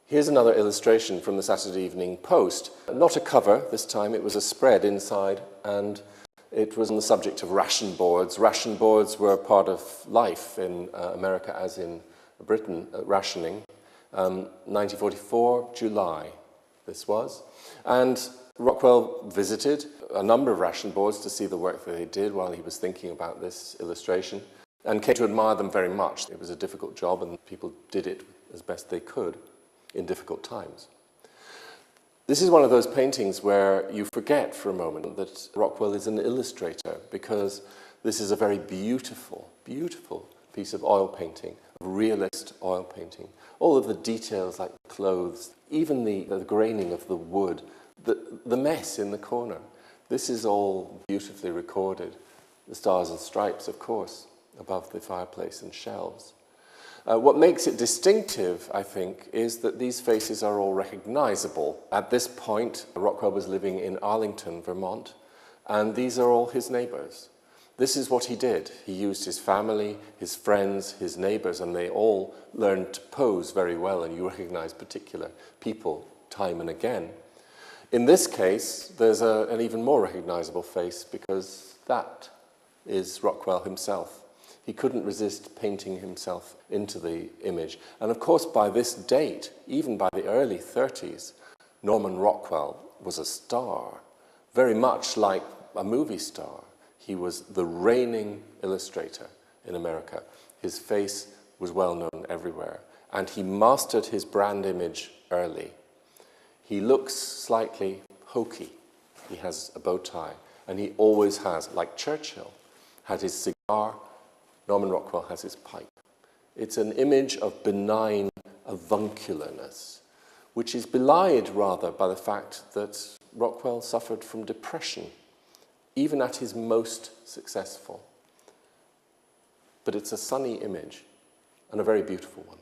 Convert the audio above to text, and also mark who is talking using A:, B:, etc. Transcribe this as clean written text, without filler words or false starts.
A: Here's another illustration from the Saturday Evening Post. Not a cover this time, it was a spread inside, and it was on the subject of ration boards. Ration boards were part of life in America as in Britain, rationing. 1944, July, this was. And Rockwell visited a number of ration boards to see the work that they did while he was thinking about this illustration, and came to admire them very much. It was a difficult job, and people did it as best they could in difficult times. This is one of those paintings where you forget for a moment that Rockwell is an illustrator, because this is a very beautiful, beautiful piece of oil painting, realist oil painting. All of the details like the clothes, even the graining of the wood, the mess in the corner. This is all beautifully recorded. The stars and stripes, of course, above the fireplace and shelves. What makes it distinctive, I think, is that these faces are all recognizable. At this point, Rockwell was living in Arlington, Vermont, and these are all his neighbors. This is what he did. He used his family, his friends, his neighbors, and they all learned to pose very well, and you recognize particular people time and again. In this case, there's an even more recognizable face, because that is Rockwell himself. He couldn't resist painting himself into the image. And of course, by this date, even by the early 30s, Norman Rockwell was a star, very much like a movie star. He was the reigning illustrator in America. His face was well known everywhere, and he mastered his brand image early. He looks slightly hokey. He has a bow tie, and he always has, like Churchill, had his cigar. Norman Rockwell has his pipe. It's an image of benign avuncularness, which is belied rather by the fact that Rockwell suffered from depression, even at his most successful. But it's a sunny image, and a very beautiful one.